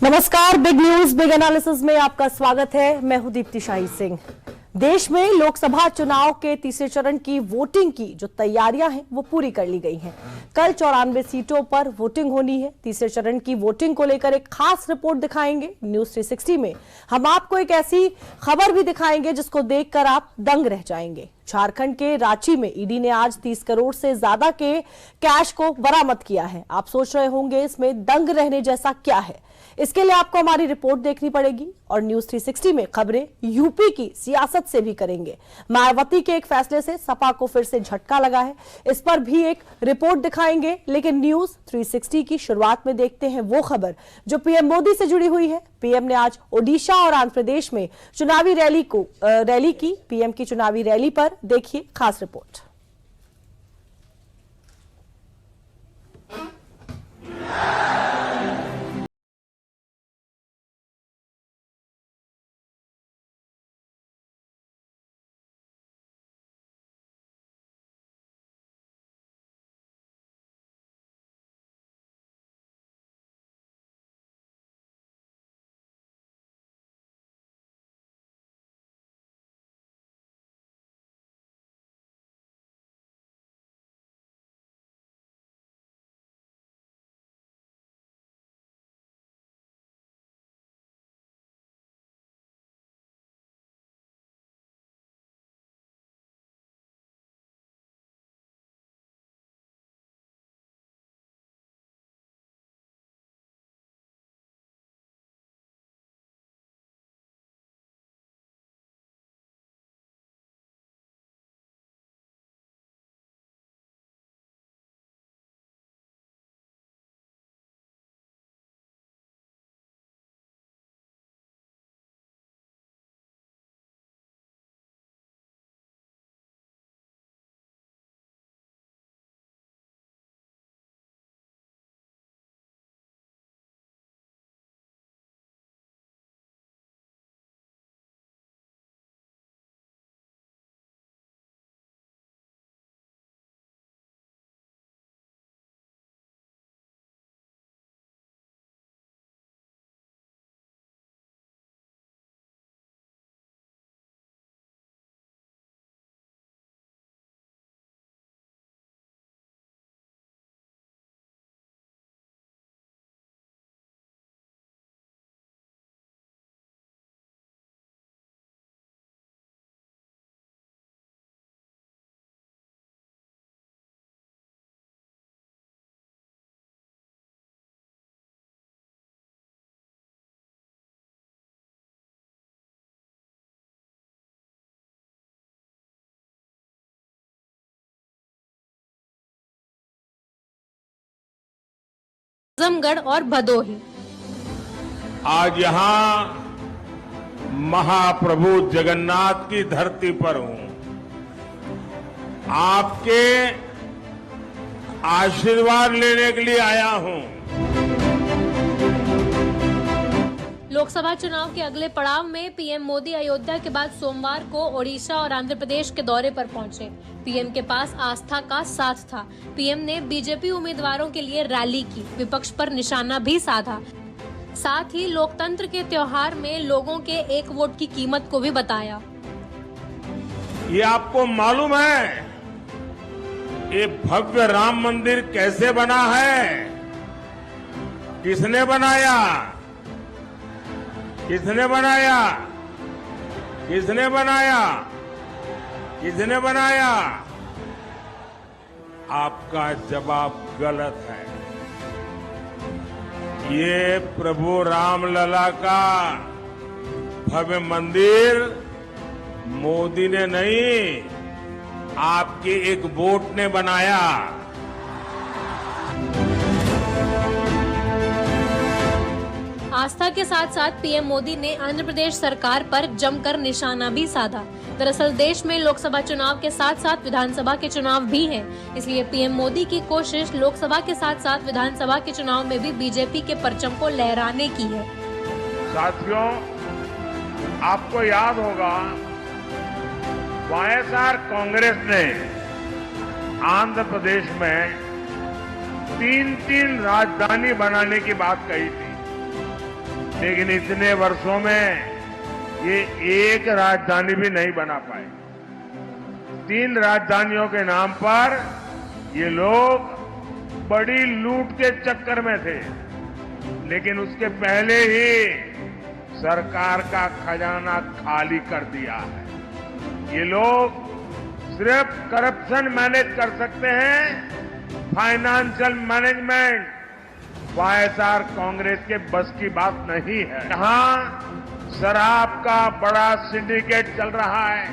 नमस्कार, big news big analysis में आपका स्वागत है। मैं हूं दीप्ति शाही सिंह। देश में लोकसभा चुनाव के तीसरे चरण की वोटिंग की जो तैयारियां हैं वो पूरी कर ली गई हैं। कल 94 सीटों पर वोटिंग होनी है। तीसरे चरण की वोटिंग को लेकर एक खास रिपोर्ट दिखाएंगे न्यूज 360 में। हम आपको एक ऐसी खबर भी दिखाएंगे जिसको देखकर आप दंग रह जाएंगे। झारखंड के रांची में ईडी ने आज 30 करोड़ से ज्यादा के कैश को बरामद किया है। आप सोच रहे होंगे इसमें दंग रहने जैसा क्या है। इसके लिए आपको हमारी रिपोर्ट देखनी पड़ेगी और न्यूज 360 में खबरें यूपी की सियासत से भी करेंगे। मायावती के एक फैसले से सपा को फिर से झटका लगा है, इस पर भी एक रिपोर्ट दिखाएंगे। लेकिन न्यूज 360 की शुरुआत में देखते हैं वो खबर जो पीएम मोदी से जुड़ी हुई है। पीएम ने आज ओडिशा और आंध्र प्रदेश में चुनावी रैली की। पीएम की चुनावी रैली पर देखिए खास रिपोर्ट। आजमगढ़ और भदोही। आज यहां महाप्रभु जगन्नाथ की धरती पर हूं। आपके आशीर्वाद लेने के लिए आया हूं। लोकसभा चुनाव के अगले पड़ाव में पीएम मोदी अयोध्या के बाद सोमवार को ओडिशा और आंध्र प्रदेश के दौरे पर पहुंचे। पीएम के पास आस्था का साथ था। पीएम ने बीजेपी उम्मीदवारों के लिए रैली की, विपक्ष पर निशाना भी साधा। साथ ही लोकतंत्र के त्योहार में लोगों के एक वोट की कीमत को भी बताया। ये आपको मालूम है ये भव्य राम मंदिर कैसे बना है? किसने बनाया? किसने बनाया? किसने बनाया? किसने बनाया? आपका जवाब गलत है। ये प्रभु रामलला का भव्य मंदिर मोदी ने नहीं, आपके एक वोट ने बनाया। आस्था के साथ साथ पीएम मोदी ने आंध्र प्रदेश सरकार पर जमकर निशाना भी साधा। दरअसल देश में लोकसभा चुनाव के साथ साथ विधानसभा के चुनाव भी हैं, इसलिए पीएम मोदी की कोशिश लोकसभा के साथ साथ विधानसभा के चुनाव में भी बीजेपी के परचम को लहराने की है। साथियों, आपको याद होगा वाईएसआर कांग्रेस ने आंध्र प्रदेश में 3 राजधानी बनाने की बात कही थी। लेकिन इतने वर्षों में ये एक राजधानी भी नहीं बना पाए। 3 राजधानियों के नाम पर ये लोग बड़ी लूट के चक्कर में थे, लेकिन उसके पहले ही सरकार का खजाना खाली कर दिया है। ये लोग सिर्फ करप्शन मैनेज कर सकते हैं, फाइनेंशियल मैनेजमेंट वाईएसआर कांग्रेस के बस की बात नहीं है। यहां शराब का बड़ा सिंडिकेट चल रहा है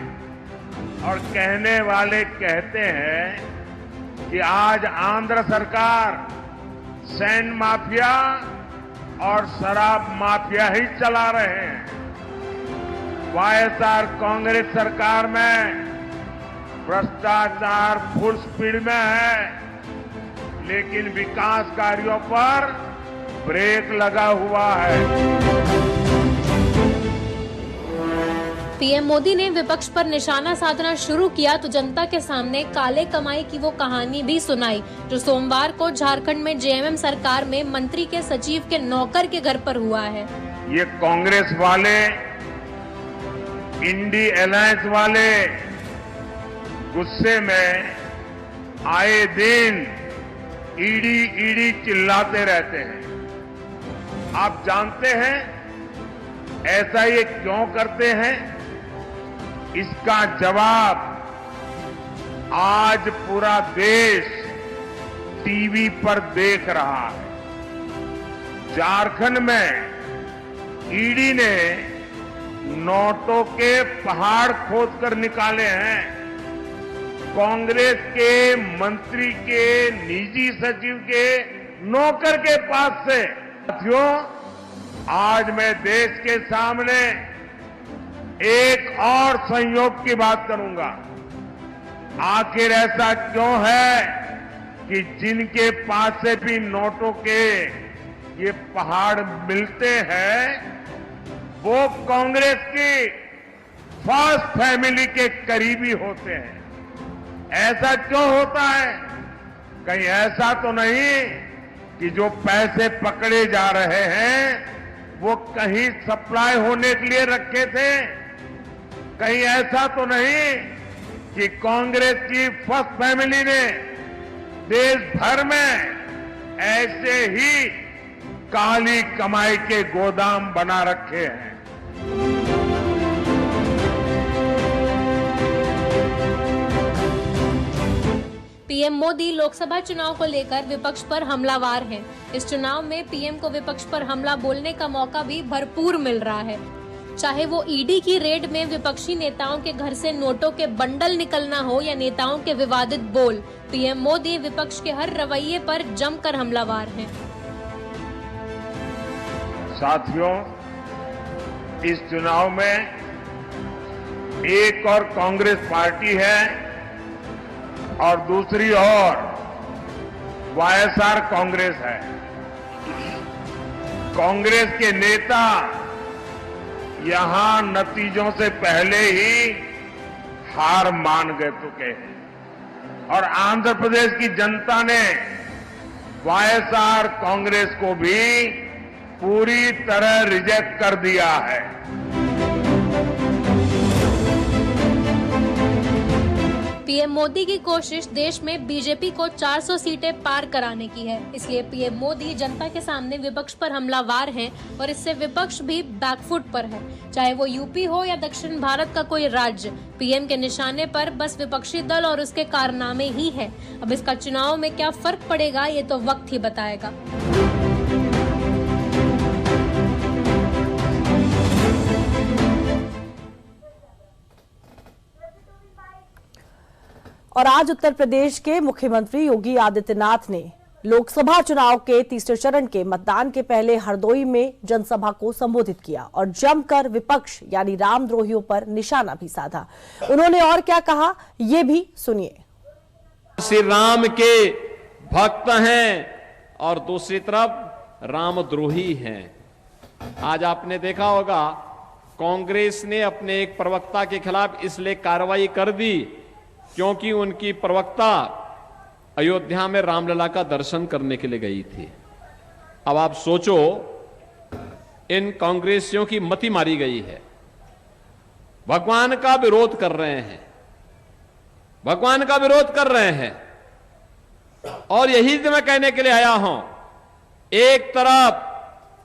और कहने वाले कहते हैं कि आज आंध्र सरकार सैंड माफिया और शराब माफिया ही चला रहे हैं। वाईएसआर कांग्रेस सरकार में भ्रष्टाचार फुल स्पीड में है, लेकिन विकास कार्यों पर ब्रेक लगा हुआ है। पीएम मोदी ने विपक्ष पर निशाना साधना शुरू किया तो जनता के सामने काले कमाई की वो कहानी भी सुनाई जो सोमवार को झारखंड में जेएमएम सरकार में मंत्री के सचिव के नौकर के घर पर हुआ है। ये कांग्रेस वाले, इंडी अलायंस वाले गुस्से में आए दिन ईडी चिल्लाते रहते हैं। आप जानते हैं ऐसा ये क्यों करते हैं? इसका जवाब आज पूरा देश टीवी पर देख रहा है। झारखंड में ईडी ने नोटों के पहाड़ खोदकर निकाले हैं। कांग्रेस के मंत्री के निजी सचिव के नौकर के पास से। साथियों, आज मैं देश के सामने एक और संयोग की बात करूंगा। आखिर ऐसा क्यों है कि जिनके पास से भी नोटों के ये पहाड़ मिलते हैं वो कांग्रेस की फर्स्ट फैमिली के करीबी होते हैं? ऐसा क्यों होता है? कहीं ऐसा तो नहीं कि जो पैसे पकड़े जा रहे हैं वो कहीं सप्लाई होने के लिए रखे थे? कहीं ऐसा तो नहीं कि कांग्रेस की फर्स्ट फैमिली ने देश भर में ऐसे ही काली कमाई के गोदाम बना रखे हैं? पीएम मोदी लोकसभा चुनाव को लेकर विपक्ष पर हमलावार हैं। इस चुनाव में पीएम को विपक्ष पर हमला बोलने का मौका भी भरपूर मिल रहा है। चाहे वो ईडी की रेड में विपक्षी नेताओं के घर से नोटों के बंडल निकलना हो या नेताओं के विवादित बोल, पीएम मोदी विपक्ष के हर रवैये पर जमकर हमलावार हैं। साथियों, इस चुनाव में एक और कांग्रेस पार्टी है और दूसरी ओर वाईएसआर कांग्रेस है। कांग्रेस के नेता यहां नतीजों से पहले ही हार मान गए चुके हैं और आंध्र प्रदेश की जनता ने वाईएसआर कांग्रेस को भी पूरी तरह रिजेक्ट कर दिया है। पीएम मोदी की कोशिश देश में बीजेपी को 400 सीटें पार कराने की है। इसलिए पीएम मोदी जनता के सामने विपक्ष पर हमलावार हैं और इससे विपक्ष भी बैकफुट पर है। चाहे वो यूपी हो या दक्षिण भारत का कोई राज्य, पीएम के निशाने पर बस विपक्षी दल और उसके कारनामे ही है। अब इसका चुनाव में क्या फर्क पड़ेगा ये तो वक्त ही बताएगा। और आज उत्तर प्रदेश के मुख्यमंत्री योगी आदित्यनाथ ने लोकसभा चुनाव के तीसरे चरण के मतदान के पहले हरदोई में जनसभा को संबोधित किया और जमकर विपक्ष यानी रामद्रोहियों पर निशाना भी साधा। उन्होंने और क्या कहा, ये भी सुनिए। श्री राम के भक्त हैं और दूसरी तरफ रामद्रोही हैं। आज आपने देखा होगा कांग्रेस ने अपने एक प्रवक्ता के खिलाफ इसलिए कार्रवाई कर दी क्योंकि उनकी प्रवक्ता अयोध्या में रामलला का दर्शन करने के लिए गई थी। अब आप सोचो, इन कांग्रेसियों की मति मारी गई है। भगवान का विरोध कर रहे हैं, भगवान का विरोध कर रहे हैं। और यही तो मैं कहने के लिए आया हूं, एक तरफ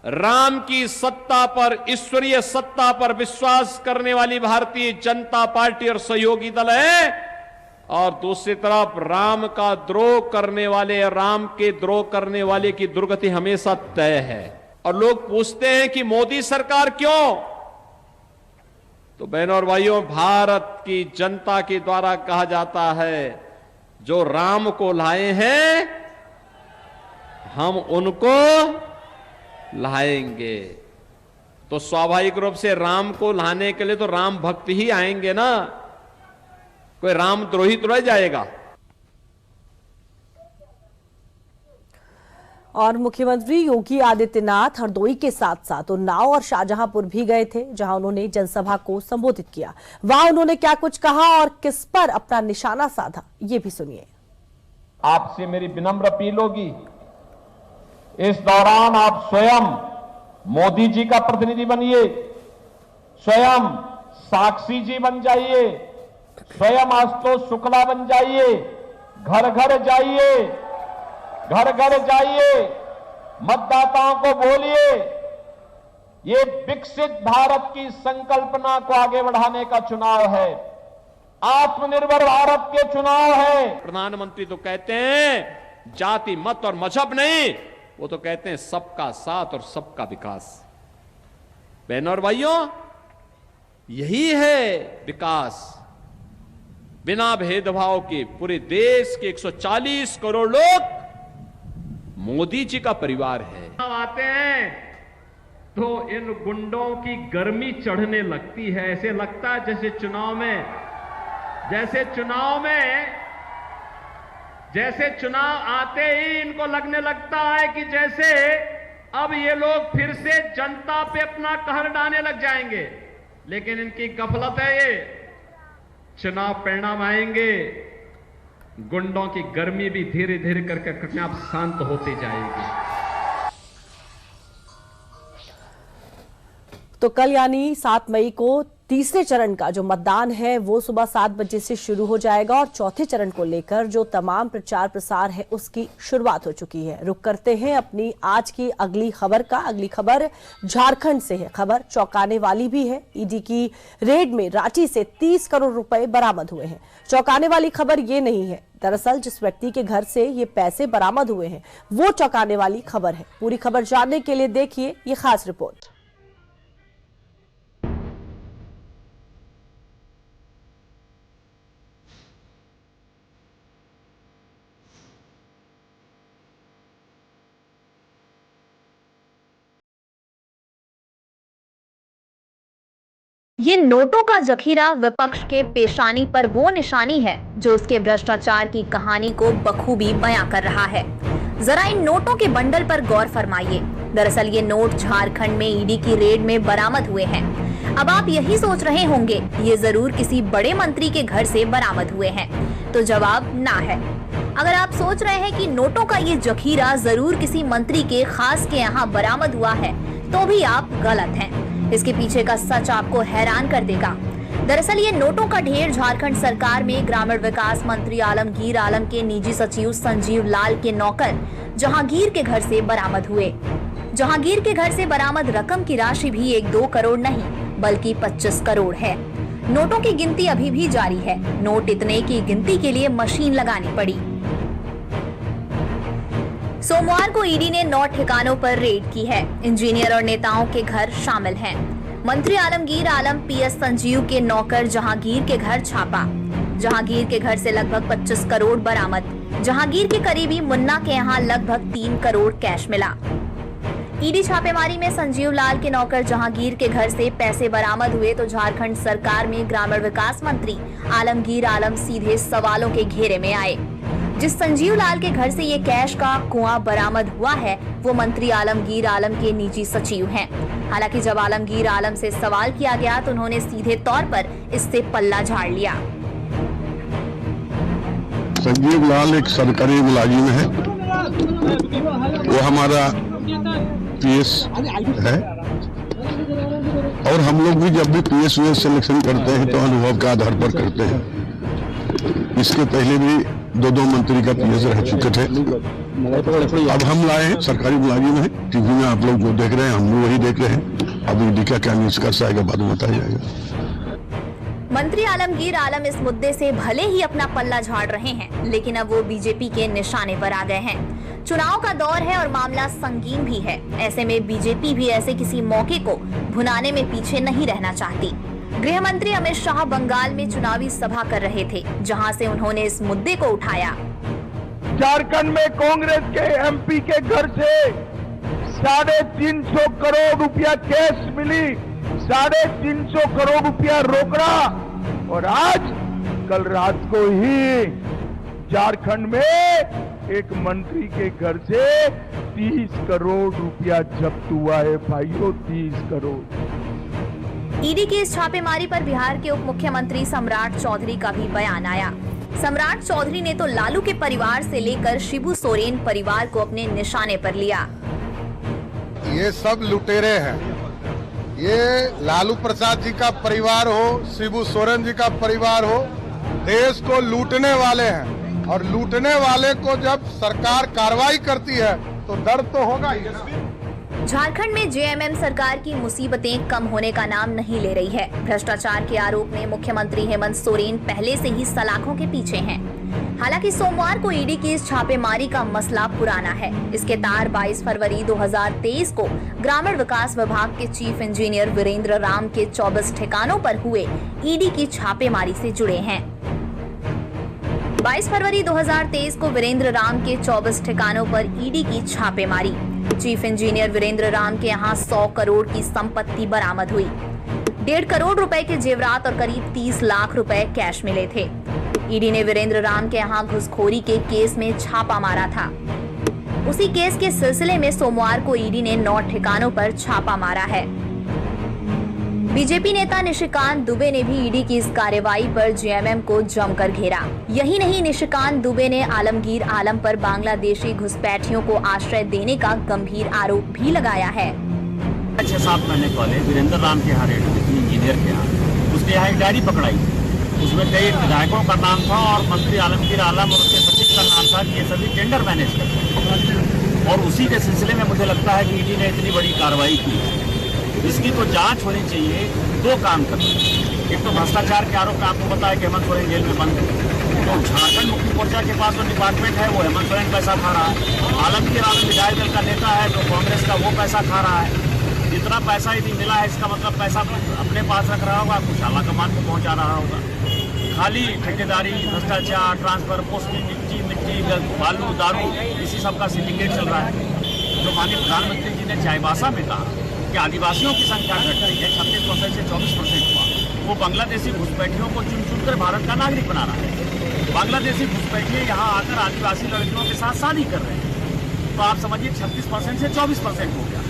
राम की सत्ता पर, ईश्वरीय सत्ता पर विश्वास करने वाली भारतीय जनता पार्टी और सहयोगी दल है, और दूसरी तरफ राम का द्रोह करने वाले, राम के द्रोह करने वाले की दुर्गति हमेशा तय है। और लोग पूछते हैं कि मोदी सरकार क्यों? तो बहनों और भाइयों, भारत की जनता के द्वारा कहा जाता है, जो राम को लाए हैं हम उनको लाएंगे। तो स्वाभाविक रूप से राम को लाने के लिए तो राम भक्त ही आएंगे ना, कोई रामद्रोही तो रह जाएगा। और मुख्यमंत्री योगी आदित्यनाथ हरदोई के साथ साथ उन्नाव और शाहजहांपुर भी गए थे, जहां उन्होंने जनसभा को संबोधित किया। वहां उन्होंने क्या कुछ कहा और किस पर अपना निशाना साधा, ये भी सुनिए। आपसे मेरी विनम्र अपील होगी, इस दौरान आप स्वयं मोदी जी का प्रतिनिधि बनिए, स्वयं साक्षी जी बन जाइए, स्वयं आशुतोष शुक्ला बन जाइए, घर घर जाइए, घर घर जाइए, मतदाताओं को बोलिए। ये विकसित भारत की संकल्पना को आगे बढ़ाने का चुनाव है, आत्मनिर्भर भारत के चुनाव है। प्रधानमंत्री तो कहते हैं जाति, मत और मजहब नहीं, वो तो कहते हैं सबका साथ और सबका विकास। बहनों और भाइयों, यही है विकास, बिना भेदभाव के पूरे देश के 140 करोड़ लोग मोदी जी का परिवार है। आते हैं तो इन गुंडों की गर्मी चढ़ने लगती है। ऐसे लगता है जैसे चुनाव आते ही इनको लगने लगता है कि जैसे अब ये लोग फिर से जनता पे अपना कहर ढाने लग जाएंगे। लेकिन इनकी गफलत है, ये चुनाव परिणाम आएंगे, गुंडों की गर्मी भी धीरे धीरे करके अपने आप शांत होती जाएगी। तो कल यानी 7 मई को तीसरे चरण का जो मतदान है वो सुबह 7 बजे से शुरू हो जाएगा और चौथे चरण को लेकर जो तमाम प्रचार प्रसार है उसकी शुरुआत हो चुकी है। रुक करते हैं अपनी आज की अगली खबर का। अगली खबर झारखंड से है। खबर चौंकाने वाली भी है। ईडी की रेड में रांची से 30 करोड़ रुपए बरामद हुए हैं। चौंकाने वाली खबर ये नहीं है, दरअसल जिस व्यक्ति के घर से ये पैसे बरामद हुए हैं वो चौंकाने वाली खबर है। पूरी खबर जानने के लिए देखिए ये खास रिपोर्ट। ये नोटों का जखीरा विपक्ष के पेशानी पर वो निशानी है जो उसके भ्रष्टाचार की कहानी को बखूबी बयां कर रहा है। जरा इन नोटों के बंडल पर गौर फरमाइए। दरअसल ये नोट झारखंड में ईडी की रेड में बरामद हुए हैं। अब आप यही सोच रहे होंगे ये जरूर किसी बड़े मंत्री के घर से बरामद हुए हैं, तो जवाब ना है। अगर आप सोच रहे हैं कि नोटों का ये जखीरा जरूर किसी मंत्री के खास के यहाँ बरामद हुआ है, तो भी आप गलत हैं। इसके पीछे का सच आपको हैरान कर देगा। दरअसल ये नोटों का ढेर झारखंड सरकार में ग्रामीण विकास मंत्री आलमगीर आलम के निजी सचिव संजीव लाल के नौकर जहांगीर के घर से बरामद हुए। जहांगीर के घर से बरामद रकम की राशि भी 1-2 करोड़ नहीं बल्कि 25 करोड़ है। नोटों की गिनती अभी भी जारी है। नोट इतने की गिनती के लिए मशीन लगानी पड़ी। सोमवार को ईडी ने 9 ठिकानों पर रेड की है। इंजीनियर और नेताओं के घर शामिल हैं। मंत्री आलमगीर आलम पीएस संजीव के नौकर जहांगीर के घर छापा। जहांगीर के घर से लगभग 25 करोड़ बरामद। जहांगीर के करीबी मुन्ना के यहाँ लगभग 3 करोड़ कैश मिला। ईडी छापेमारी में संजीव लाल के नौकर जहांगीर के घर से पैसे बरामद हुए तो झारखंड सरकार में ग्रामीण विकास मंत्री आलमगीर आलम सीधे सवालों के घेरे में आए। जिस संजीव लाल के घर से ये कैश का कुआं बरामद हुआ है वो मंत्री आलमगीर आलम के निजी सचिव हैं। हालांकि जब आलमगीर आलम से सवाल किया गया तो उन्होंने सीधे तौर पर इससे पल्ला झाड़ लिया। संजीव लाल एक सरकारी मुलाजिम है, वो हमारा पीएस है और हम लोग भी जब भी पीएसयूएस सिलेक्शन करते हैं तो अनुभव के आधार पर करते हैं। इसके पहले भी 2 मंत्री का पीएस रह चुके थे। अब हम लाए हैं, सरकारी मुलाजिम है। टीवी में आप लोग जो देख रहे हैं हम लोग वही देख रहे हैं। अब ईडी का क्या निष्कर्ष आएगा बाद में बताया जाएगा। मंत्री आलमगीर आलम इस मुद्दे से भले ही अपना पल्ला झाड़ रहे हैं, लेकिन अब वो बीजेपी के निशाने पर आ गए हैं। चुनाव का दौर है और मामला संगीन भी है। ऐसे में बीजेपी भी ऐसे किसी मौके को भुनाने में पीछे नहीं रहना चाहती। गृह मंत्री अमित शाह बंगाल में चुनावी सभा कर रहे थे, जहां से उन्होंने इस मुद्दे को उठाया। झारखंड में कांग्रेस के एमपी के घर से 350 करोड़ रुपया कैश मिली, 350 करोड़ रुपया रोकड़ा, और आज कल रात को ही झारखंड में एक मंत्री के घर से 30 करोड़ रुपया जब्त हुआ है भाइयों, 30 करोड़। ईडी की इस छापेमारी पर बिहार के उप मुख्यमंत्री सम्राट चौधरी का भी बयान आया। सम्राट चौधरी ने तो लालू के परिवार से लेकर शिबू सोरेन परिवार को अपने निशाने पर लिया। ये सब लुटेरे हैं। ये लालू प्रसाद जी का परिवार हो, शिबू सोरेन जी का परिवार हो, देश को लूटने वाले हैं। और लूटने वाले को जब सरकार कार्रवाई करती है तो डर तो होगा ही ना। झारखंड में जेएमएम सरकार की मुसीबतें कम होने का नाम नहीं ले रही है। भ्रष्टाचार के आरोप में मुख्यमंत्री हेमंत सोरेन पहले से ही सलाखों के पीछे हैं। हालांकि सोमवार को ईडी की इस छापेमारी का मसला पुराना है। इसके तार 22 फरवरी 2023 को ग्रामीण विकास विभाग के चीफ इंजीनियर वीरेंद्र राम के 24 ठिकानों पर हुए ईडी की छापेमारी से जुड़े हैं। 22 फरवरी 2023 को वीरेंद्र राम के 24 ठिकानों पर ईडी की छापेमारी। चीफ इंजीनियर वीरेंद्र राम के यहाँ 100 करोड़ की संपत्ति बरामद हुई। 1.5 करोड़ रुपए के जेवरात और करीब 30 लाख रुपए कैश मिले थे। ईडी ने वीरेंद्र राम के यहाँ घुसखोरी के केस में छापा मारा था। उसी केस के सिलसिले में सोमवार को ईडी ने 9 ठिकानों पर छापा मारा है। बीजेपी नेता निशिकांत दुबे ने भी ईडी की इस कार्रवाई पर जेएमएम को जमकर घेरा। यही नहीं, निशिकांत दुबे ने आलमगीर आलम पर बांग्लादेशी घुसपैठियों को आश्रय देने का गंभीर आरोप भी लगाया है। 6-7 महीने पहले वीरेंद्र राम के यहाँ रेड हुई थी, इंजीनियर के यहाँ। उसके यहाँ एक डायरी पकड़ाई थी, उसमें कई विधायकों का नाम था और मंत्री आलमगीर आलम और उसके सचिव का नाम था कि ये सभी टेंडर मैनेज करते हैं। और उसी के सिलसिले में मुझे लगता है कि ईडी ने इतनी बड़ी कार्रवाई की। इसकी तो जांच होनी चाहिए। 2 काम करना, एक तो भ्रष्टाचार के आरोप में आपको पता है कि हेमंत सोरेन जेल में बंद है, तो झारखंड मुक्ति मोर्चा के पास जो डिपार्टमेंट है वो हेमंत सोरेन पैसा खा रहा है। आलमगीर आलम विधायक दल का नेता है तो कांग्रेस का वो पैसा खा रहा है। जितना पैसा यदि मिला है इसका मतलब पैसा अपने पास रख रहा होगा, कुछ आला कमान को पहुंचा रहा होगा। खाली ठेकेदारी, भ्रष्टाचार, ट्रांसफर, पोस्टिंग, मिट्टी, बालू, दारू, इसी सब का सिंडिकेट चल रहा है। जो माननीय प्रधानमंत्री जी ने चाईबासा में कहा कि आदिवासियों की संख्या घट रही है, 36% से 24% हुआ, वो बांग्लादेशी घुसपैठियों को चुन चुनकर भारत का नागरिक बना रहा है। बांग्लादेशी घुसपैठिए यहाँ आकर आदिवासी लड़कियों के साथ शादी कर रहे हैं, तो आप समझिए 36% से 24% हो गया।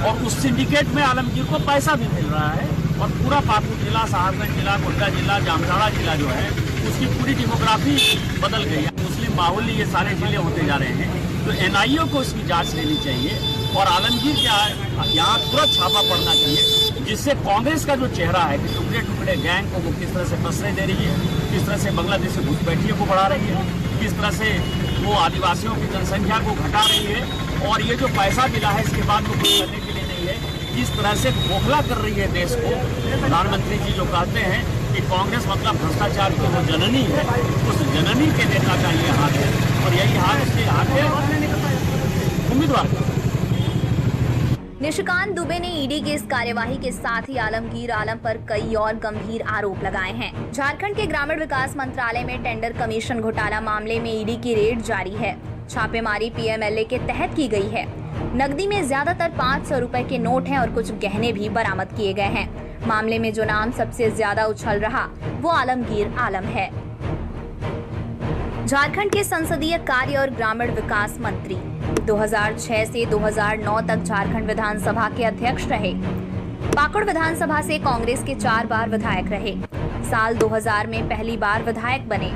और उस सिंडिकेट में आलमगीर को पैसा भी मिल रहा है। और पूरा पाकुड़ जिला, साहबगंज जिला, गोड्डा जिला, जामताड़ा जिला जो है उसकी पूरी डेमोग्राफी बदल गई है। मुस्लिम बाहुल्य ये सारे जिले होते जा रहे हैं। तो एनआईओ को इसकी जांच लेनी चाहिए और आलमगीर के यहाँ तुरंत छापा पड़ना चाहिए, जिससे कांग्रेस का जो चेहरा है कि टुकड़े टुकड़े गैंग को वो किस तरह से प्रश्रय दे रही है, किस तरह से बांग्लादेशी घुसपैठियों को बढ़ा रही है, किस तरह से वो आदिवासियों की जनसंख्या को घटा रही है। और ये जो पैसा मिला है इसके बाद वो कुछ करने के लिए नहीं है, किस तरह से खोखला कर रही है देश को। प्रधानमंत्री जी जो कहते हैं कि कांग्रेस मतलब भ्रष्टाचार की वो जननी है, उस जननी के नेता का ये हाथ है और यही हाथ उसके हाथ है उम्मीदवार। निशिकांत दुबे ने ईडी की इस कार्यवाही के साथ ही आलमगीर आलम पर कई और गंभीर आरोप लगाए हैं। झारखंड के ग्रामीण विकास मंत्रालय में टेंडर कमीशन घोटाला मामले में ईडी की रेड जारी है। छापेमारी पीएमएलए के तहत की गई है। नकदी में ज्यादातर 500 रुपए के नोट हैं और कुछ गहने भी बरामद किए गए हैं। मामले में जो नाम सबसे ज्यादा उछल रहा वो आलमगीर आलम है। झारखंड के संसदीय कार्य और ग्रामीण विकास मंत्री 2006 से 2009 तक झारखंड विधानसभा के अध्यक्ष रहे। पाकुड़ विधानसभा से कांग्रेस के 4 बार विधायक रहे। साल 2000 में पहली बार विधायक बने।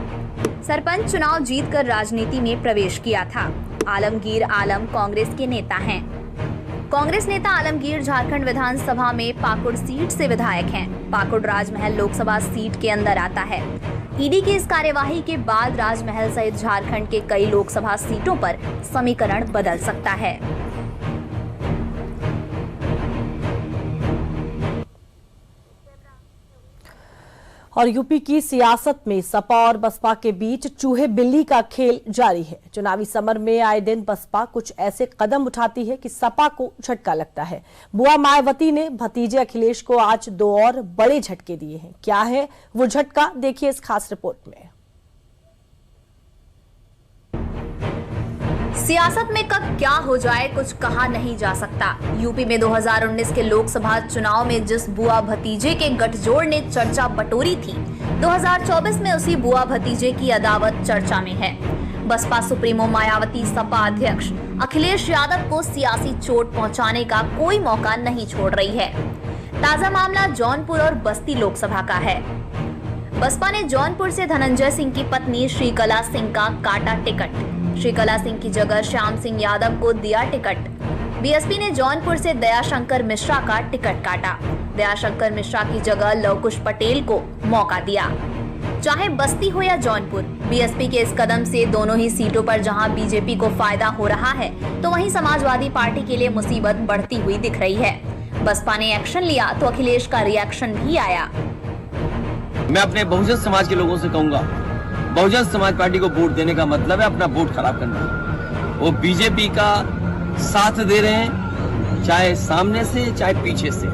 सरपंच चुनाव जीतकर राजनीति में प्रवेश किया था। आलमगीर आलम कांग्रेस के नेता हैं। कांग्रेस नेता आलमगीर झारखंड विधानसभा में पाकुड़ सीट से विधायक हैं। पाकुड़ राजमहल लोकसभा सीट के अंदर आता है। ईडी की इस कार्यवाही के बाद राजमहल सहित झारखंड के कई लोकसभा सीटों पर समीकरण बदल सकता है। और यूपी की सियासत में सपा और बसपा के बीच चूहे बिल्ली का खेल जारी है। चुनावी समर में आए दिन बसपा कुछ ऐसे कदम उठाती है कि सपा को झटका लगता है। बुआ मायावती ने भतीजे अखिलेश को आज 2 और बड़े झटके दिए हैं। क्या है वो झटका, देखिए इस खास रिपोर्ट में। सियासत में कब क्या हो जाए कुछ कहा नहीं जा सकता। यूपी में 2019 के लोकसभा चुनाव में जिस बुआ भतीजे के गठजोड़ ने चर्चा बटोरी थी, 2024 में उसी बुआ भतीजे की अदावत चर्चा में है। बसपा सुप्रीमो मायावती सपा अध्यक्ष अखिलेश यादव को सियासी चोट पहुंचाने का कोई मौका नहीं छोड़ रही है। ताजा मामला जौनपुर और बस्ती लोकसभा का है। बसपा ने जौनपुर से धनंजय सिंह की पत्नी श्रीकला सिंह का काटा टिकट। श्रीकला सिंह की जगह श्याम सिंह यादव को दिया टिकट। बीएसपी ने जौनपुर से दयाशंकर मिश्रा का टिकट काटा। दयाशंकर मिश्रा की जगह लवकुश पटेल को मौका दिया। चाहे बस्ती हो या जौनपुर, बीएसपी के इस कदम से दोनों ही सीटों पर जहां बीजेपी को फायदा हो रहा है, तो वहीं समाजवादी पार्टी के लिए मुसीबत बढ़ती हुई दिख रही है। बसपा ने एक्शन लिया तो अखिलेश का रिएक्शन भी आया। मैं अपने बहुजन समाज के लोगों से कहूंगा, बहुजन समाज पार्टी को वोट देने का मतलब है अपना वोट खराब करना। वो बीजेपी का साथ दे रहे हैं, चाहे सामने से चाहे पीछे से।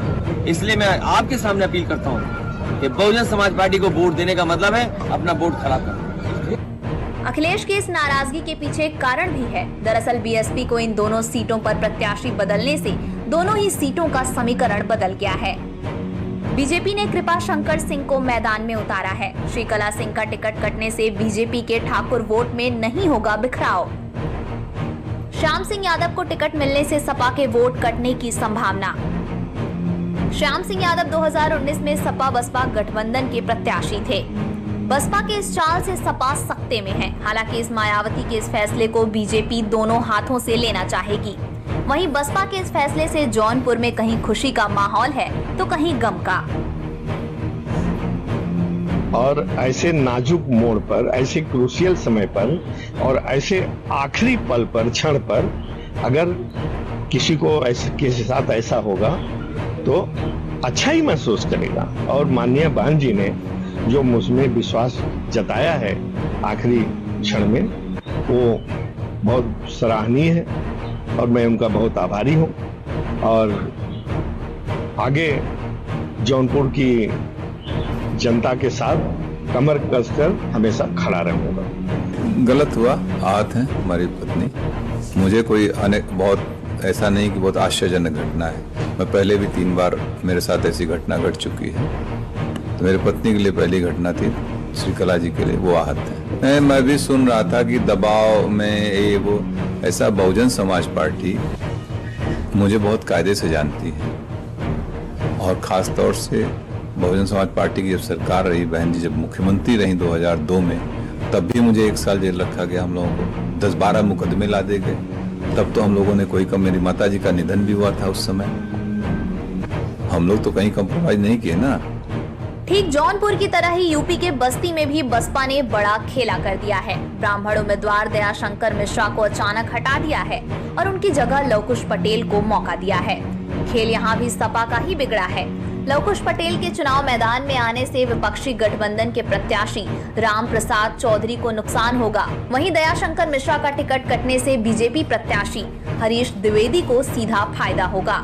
इसलिए मैं आपके सामने अपील करता हूं कि बहुजन समाज पार्टी को वोट देने का मतलब है अपना वोट खराब करना। अखिलेश की इस नाराजगी के पीछे एक कारण भी है। दरअसल बीएसपी को इन दोनों सीटों पर प्रत्याशी बदलने से दोनों ही सीटों का समीकरण बदल गया है। बीजेपी ने कृपा शंकर सिंह को मैदान में उतारा है। श्रीकला सिंह का टिकट कटने से बीजेपी के ठाकुर वोट में नहीं होगा बिखराव। श्याम सिंह यादव को टिकट मिलने से सपा के वोट कटने की संभावना। श्याम सिंह यादव 2019 में सपा बसपा गठबंधन के प्रत्याशी थे। बसपा के इस चाल से सपा सकते में है। हालांकि इस मायावती के इस फैसले को बीजेपी दोनों हाथों से लेना चाहेगी। वहीं बसपा के इस फैसले से जौनपुर में कहीं खुशी का माहौल है तो कहीं गम का। और ऐसे नाजुक मोड़ पर, ऐसे क्रूशियल समय पर और ऐसे आखिरी पल पर, क्षण पर अगर किसी को के साथ ऐसा होगा तो अच्छा ही महसूस करेगा। और माननीय बहन जी ने जो मुझमें विश्वास जताया है आखिरी क्षण में, वो बहुत सराहनीय है और मैं उनका बहुत आभारी हूं। और आगे जौनपुर की जनता के साथ कमर कसकर हमेशा खड़ा रहूंगा। गलत हुआ, आहत है हमारी पत्नी। मुझे कोई बहुत ऐसा नहीं कि बहुत आश्चर्यजनक घटना है। मैं पहले भी 3 बार मेरे साथ ऐसी घटना घट चुकी है। तो मेरी पत्नी के लिए पहली घटना थी, श्रीकला जी के लिए वो आहत है। मैं भी सुन रहा था कि दबाव में ये वो ऐसा। बहुजन समाज पार्टी मुझे बहुत कायदे से जानती है और खास तौर से बहुजन समाज पार्टी की जब सरकार रही, बहन जी जब मुख्यमंत्री रही 2002 में, तब भी मुझे 1 साल जेल रखा गया। हम लोगों को 10-12 मुकदमे ला दे गए। तब तो हम लोगों ने कोई मेरी माता जी का निधन भी हुआ था उस समय। हम लोग तो कहीं कंप्रोमाइज नहीं किए ना। ठीक जौनपुर की तरह ही यूपी के बस्ती में भी बसपा ने बड़ा खेला कर दिया है। ब्राह्मण उम्मीदवार दयाशंकर मिश्रा को अचानक हटा दिया है और उनकी जगह लवकुश पटेल को मौका दिया है। खेल यहाँ भी सपा का ही बिगड़ा है। लवकुश पटेल के चुनाव मैदान में आने से विपक्षी गठबंधन के प्रत्याशी राम प्रसाद चौधरी को नुकसान होगा। वहीं दयाशंकर मिश्रा का टिकट कटने से बीजेपी प्रत्याशी हरीश द्विवेदी को सीधा फायदा होगा।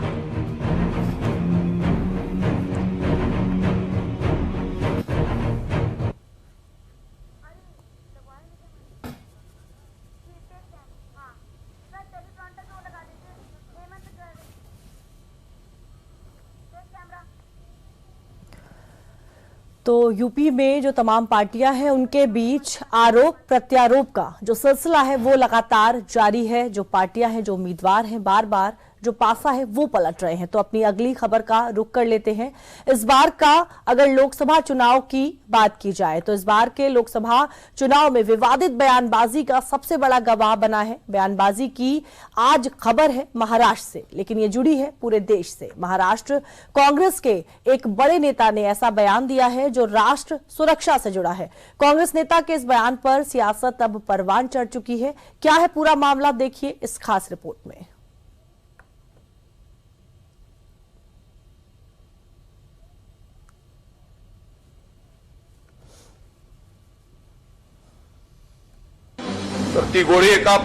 तो यूपी में जो तमाम पार्टियां हैं उनके बीच आरोप प्रत्यारोप का जो सिलसिला है वो लगातार जारी है। जो पार्टियां हैं, जो उम्मीदवार हैं, बार बार जो पासा है वो पलट रहे हैं। तो अपनी अगली खबर का रुख कर लेते हैं। इस बार का अगर लोकसभा चुनाव की बात की जाए तो इस बार के लोकसभा चुनाव में विवादित बयानबाजी का सबसे बड़ा गवाह बना है। बयानबाजी की आज खबर है महाराष्ट्र से, लेकिन ये जुड़ी है पूरे देश से। महाराष्ट्र कांग्रेस के एक बड़े नेता ने ऐसा बयान दिया है जो राष्ट्र सुरक्षा से जुड़ा है। कांग्रेस नेता के इस बयान पर सियासत अब परवान चढ़ चुकी है। क्या है पूरा मामला, देखिए इस खास रिपोर्ट में। तर ती गोळी एका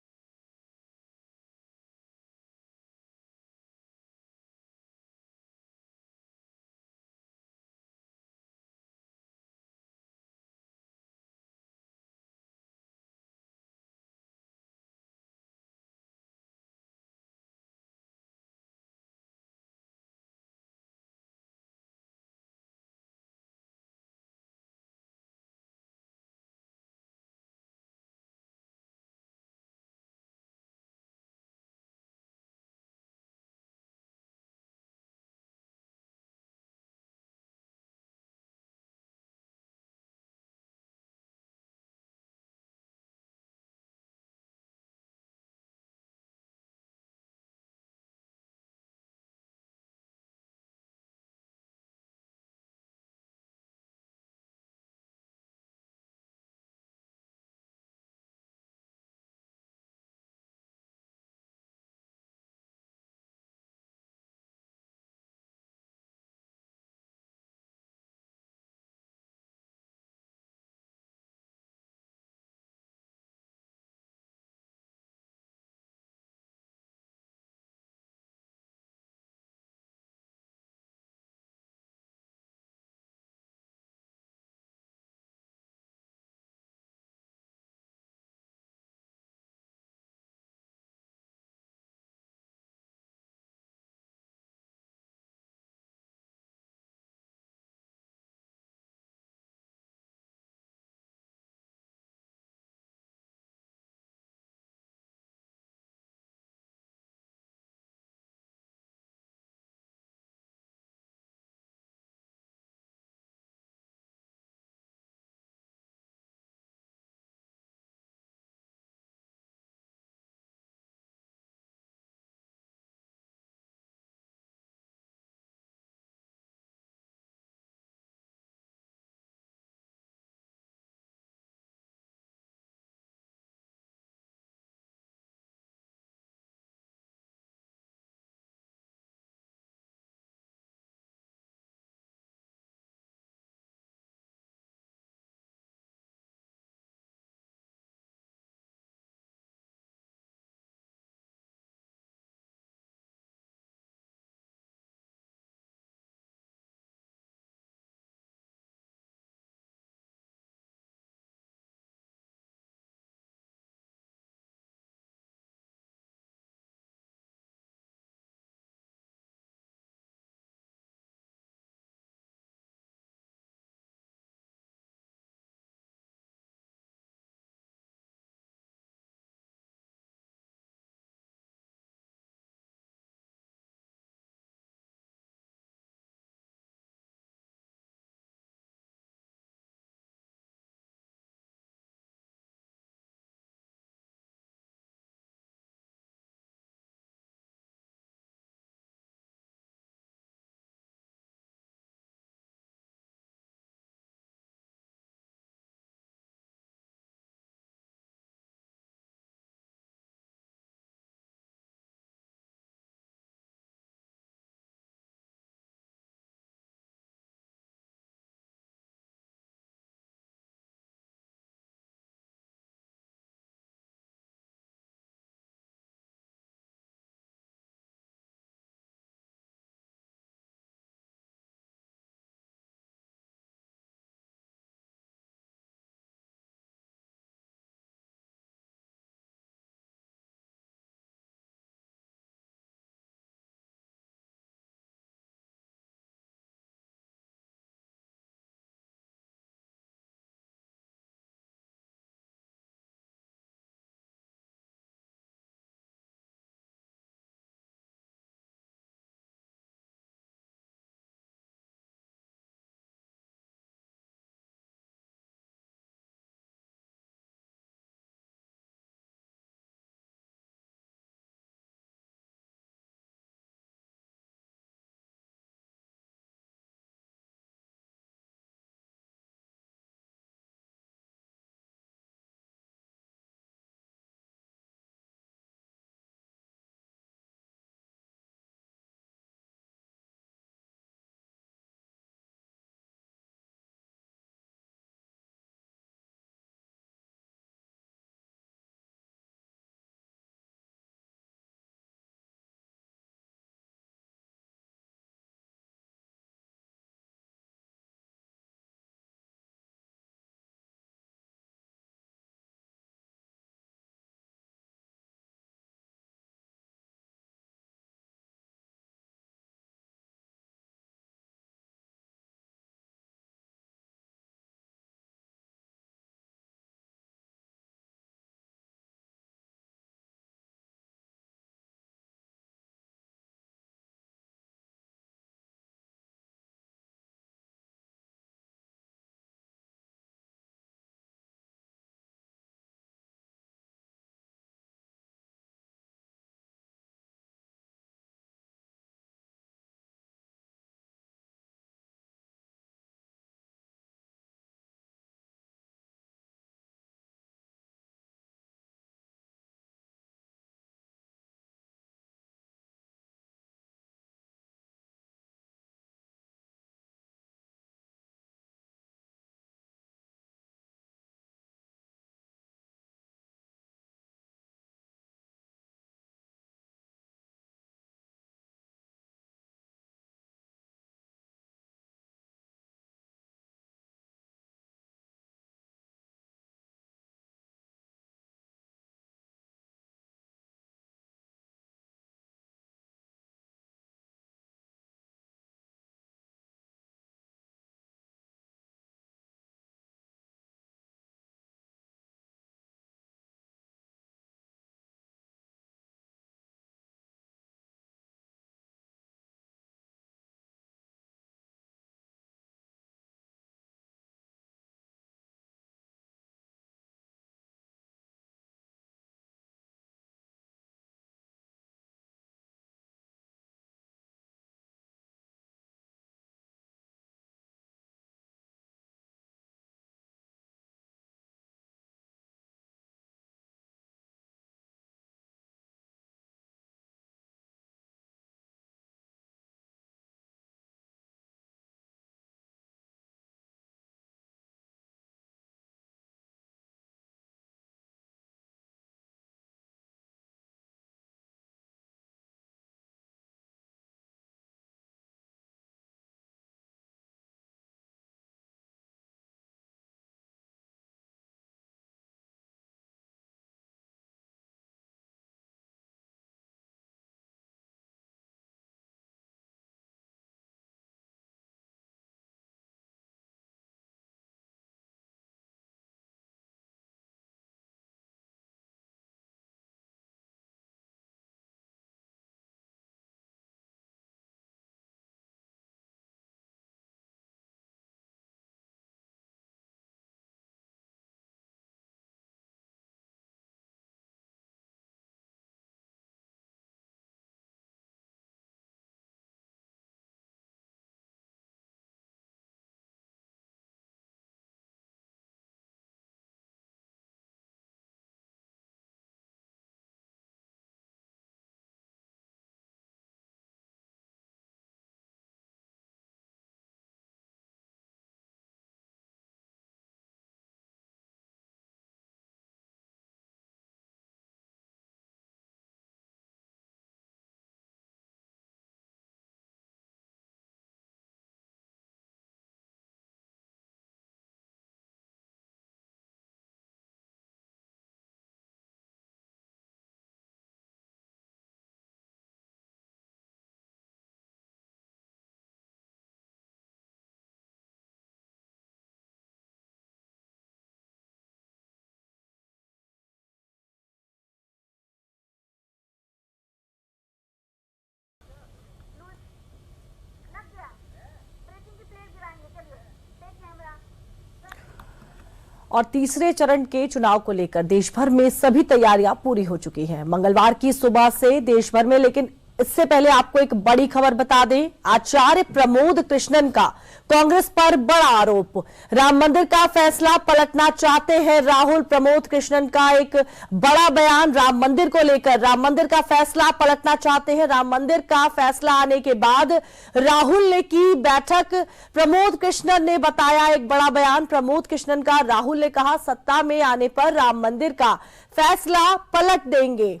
और तीसरे चरण के चुनाव को लेकर देश भर में सभी तैयारियां पूरी हो चुकी हैं। मंगलवार की सुबह से देश भर में, लेकिन इससे पहले आपको एक बड़ी खबर बता दें। आचार्य प्रमोद कृष्णन का कांग्रेस पर बड़ा आरोप। राम मंदिर का फैसला पलटना चाहते हैं राहुल। प्रमोद कृष्णन का एक बड़ा बयान राम मंदिर को लेकर। राम मंदिर का फैसला पलटना चाहते हैं। राम मंदिर का फैसला आने के बाद राहुल ने की बैठक। प्रमोद कृष्णन ने बताया एक बड़ा बयान प्रमोद कृष्णन का। राहुल ने कहा सत्ता में आने पर राम मंदिर का फैसला पलट देंगे।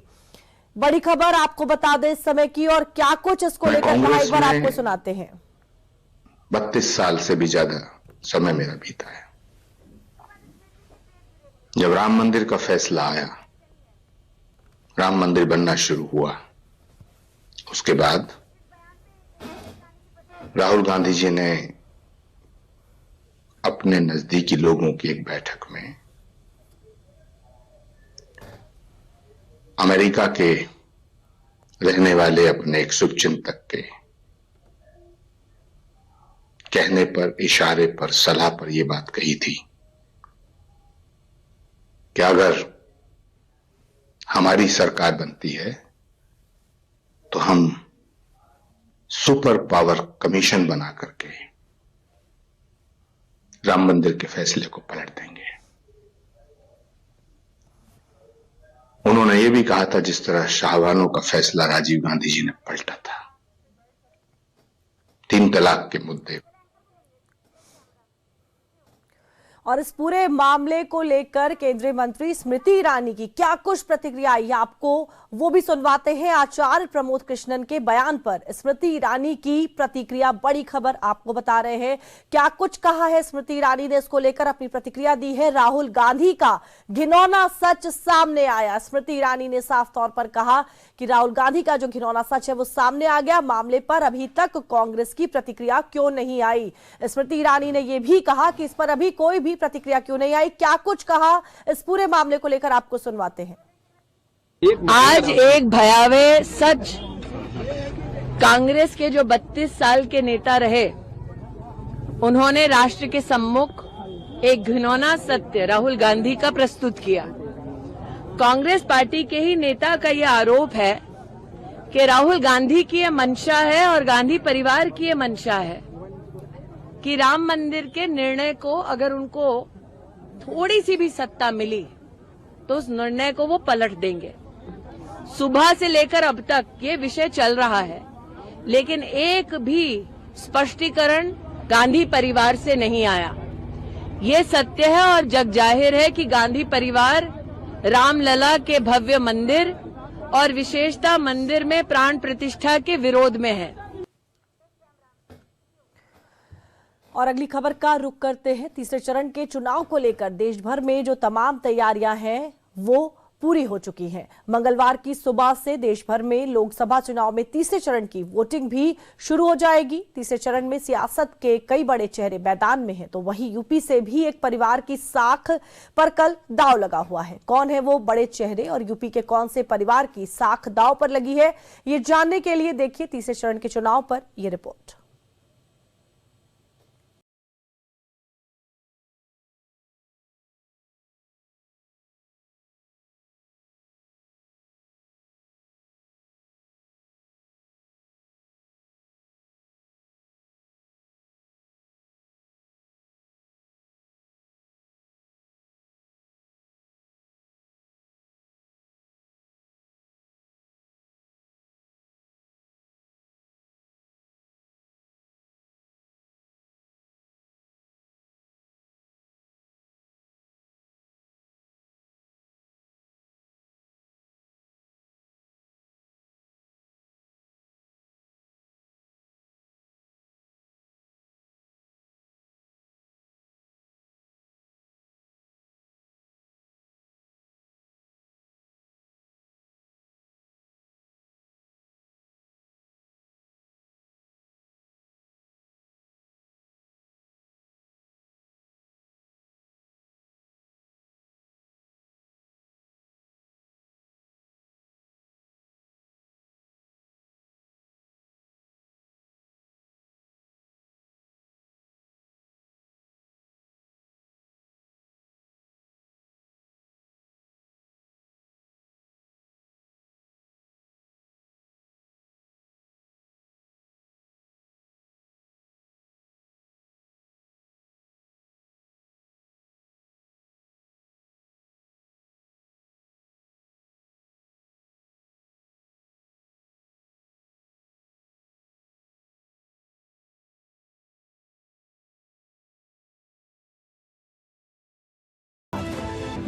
बड़ी खबर आपको बता दें इस समय की, और क्या कुछ इसको लेकर कहा एक बार आपको सुनाते हैं। 32 साल से भी ज्यादा समय मेरा बीता है। जब राम मंदिर का फैसला आया, राम मंदिर बनना शुरू हुआ, उसके बाद राहुल गांधी जी ने अपने नजदीकी लोगों की एक बैठक में अमेरिका के रहने वाले अपने एक शुभचिंतक के कहने पर, इशारे पर, सलाह पर यह बात कही थी कि अगर हमारी सरकार बनती है तो हम सुपर पावर कमीशन बना करके राम मंदिर के फैसले को पलट देंगे। उन्होंने यह भी कहा था जिस तरह शाहबानों का फैसला राजीव गांधी जी ने पलटा था, 3 तलाक के मुद्दे। और इस पूरे मामले को लेकर केंद्रीय मंत्री स्मृति ईरानी की क्या कुछ प्रतिक्रिया आई, आपको वो भी सुनवाते हैं। आचार्य प्रमोद कृष्णन के बयान पर स्मृति ईरानी की प्रतिक्रिया, बड़ी खबर आपको बता रहे हैं क्या कुछ कहा है स्मृति ईरानी ने। इसको लेकर अपनी प्रतिक्रिया दी है। राहुल गांधी का घिनौना सच सामने आया। स्मृति ईरानी ने साफ तौर पर कहा कि राहुल गांधी का जो घिनौना सच है वो सामने आ गया। मामले पर अभी तक कांग्रेस की प्रतिक्रिया क्यों नहीं आई। स्मृति ईरानी ने यह भी कहा कि इस पर अभी कोई भी प्रतिक्रिया क्यों नहीं आई। क्या कुछ कहा इस पूरे मामले को लेकर आपको सुनवाते हैं। आज एक भयावह सच, कांग्रेस के जो 32 साल के नेता रहे, उन्होंने राष्ट्र के सम्मुख एक घिनौना सत्य राहुल गांधी का प्रस्तुत किया। कांग्रेस पार्टी के ही नेता का यह आरोप है कि राहुल गांधी की यह मंशा है और गांधी परिवार की यह मंशा है कि राम मंदिर के निर्णय को अगर उनको थोड़ी सी भी सत्ता मिली तो उस निर्णय को वो पलट देंगे। सुबह से लेकर अब तक ये विषय चल रहा है, लेकिन एक भी स्पष्टीकरण गांधी परिवार से नहीं आया। ये सत्य है और जग जाहिर है कि गांधी परिवार रामलला के भव्य मंदिर और विशेषता मंदिर में प्राण प्रतिष्ठा के विरोध में है। और अगली खबर का रुख करते हैं। तीसरे चरण के चुनाव को लेकर देश भर में जो तमाम तैयारियां हैं वो पूरी हो चुकी हैं। मंगलवार की सुबह से देश भर में लोकसभा चुनाव में तीसरे चरण की वोटिंग भी शुरू हो जाएगी। तीसरे चरण में सियासत के कई बड़े चेहरे मैदान में हैं, तो वहीं यूपी से भी एक परिवार की साख पर कल दांव लगा हुआ है। कौन है वो बड़े चेहरे और यूपी के कौन से परिवार की साख दांव पर लगी है, ये जानने के लिए देखिए तीसरे चरण के चुनाव पर यह रिपोर्ट।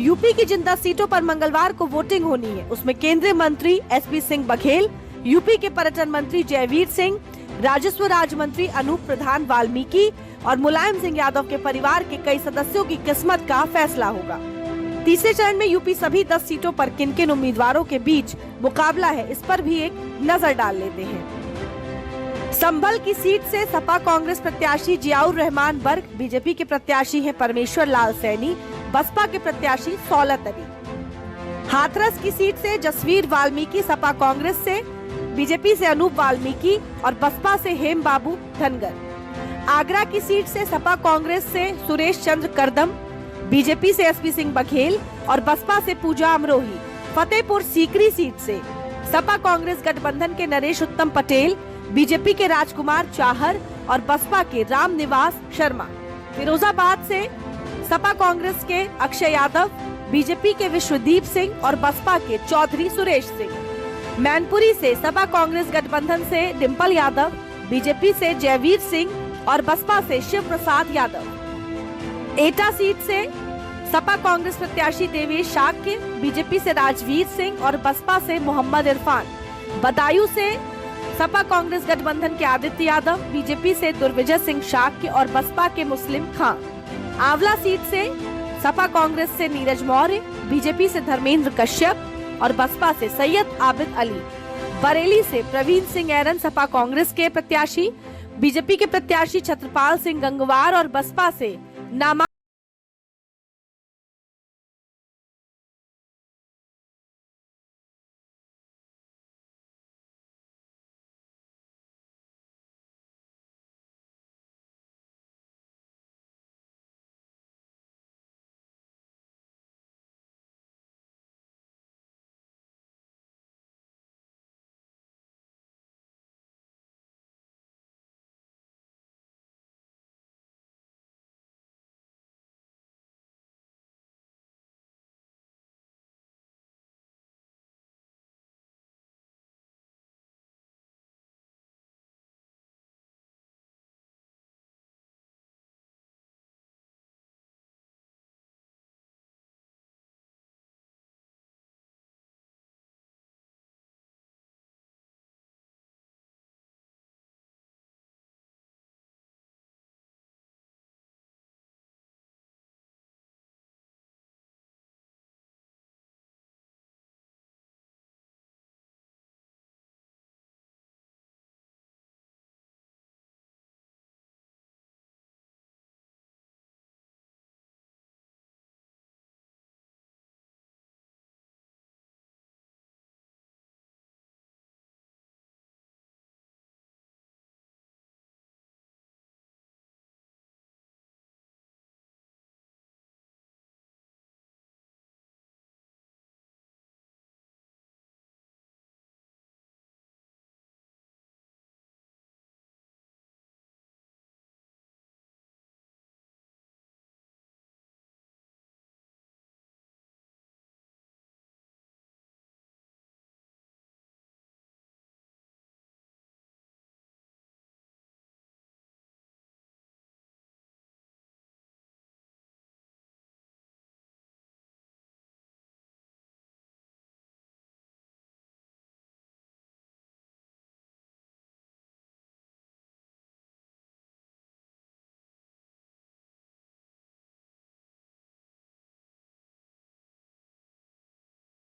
यूपी की जिन 10 सीटों पर मंगलवार को वोटिंग होनी है उसमें केंद्रीय मंत्री एसपी सिंह बघेल, यूपी के पर्यटन मंत्री जयवीर सिंह, राजस्व राज्य मंत्री अनूप प्रधान वाल्मीकि और मुलायम सिंह यादव के परिवार के कई सदस्यों की किस्मत का फैसला होगा। तीसरे चरण में यूपी सभी 10 सीटों पर किन-किन उम्मीदवारों के बीच मुकाबला है, इस पर भी एक नजर डाल लेते हैं। संभल की सीट से सपा कांग्रेस प्रत्याशी जियाउर रहमान बर्क, बीजेपी के प्रत्याशी हैं परमेश्वर लाल सैनी, बसपा के प्रत्याशी सौलत अली। हाथरस की सीट से जसवीर वाल्मीकि सपा कांग्रेस से, बीजेपी से अनूप वाल्मीकि और बसपा से हेम बाबू धनगर। आगरा की सीट से सपा कांग्रेस से सुरेश चंद्र करदम, बीजेपी से एसपी सिंह बघेल और बसपा से पूजा अमरोही। फतेहपुर सीकरी सीट से सपा कांग्रेस गठबंधन के नरेश उत्तम पटेल, बीजेपी के राजकुमार चाहर और बसपा के राम निवास शर्मा। फिरोजाबाद से सपा कांग्रेस के अक्षय यादव, बीजेपी के विश्वदीप सिंह और बसपा के चौधरी सुरेश सिंह। मैनपुरी से सपा कांग्रेस गठबंधन से डिम्पल यादव, बीजेपी से जयवीर सिंह और बसपा से शिव प्रसाद यादव। एटा सीट से सपा कांग्रेस प्रत्याशी देवेश शाक्य, बीजेपी से राजवीर सिंह और बसपा से मोहम्मद इरफान। बदायूं से सपा कांग्रेस गठबंधन के आदित्य यादव, बीजेपी से दुर्विजय सिंह शाक्य और बसपा के मुस्लिम खां। आंवला सीट से सपा कांग्रेस से नीरज मौर्य, बीजेपी से धर्मेंद्र कश्यप और बसपा से सैयद आबिद अली। बरेली से प्रवीण सिंह ऐरन सपा कांग्रेस के प्रत्याशी, बीजेपी के प्रत्याशी छत्रपाल सिंह गंगवार और बसपा से नामा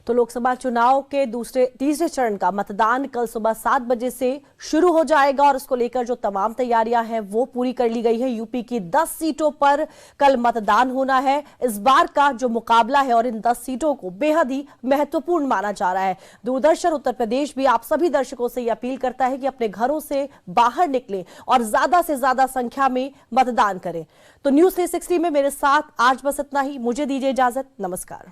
तो लोकसभा चुनाव के तीसरे चरण का मतदान कल सुबह 7 बजे से शुरू हो जाएगा और उसको लेकर जो तमाम तैयारियां हैं वो पूरी कर ली गई है। यूपी की 10 सीटों पर कल मतदान होना है। इस बार का जो मुकाबला है और इन 10 सीटों को बेहद ही महत्वपूर्ण माना जा रहा है। दूरदर्शन उत्तर प्रदेश भी आप सभी दर्शकों से यह अपील करता है कि अपने घरों से बाहर निकलें और ज्यादा से ज्यादा संख्या में मतदान करें। तो न्यूज़ 360 में मेरे साथ आज बस इतना ही। मुझे दीजिए इजाजत। नमस्कार।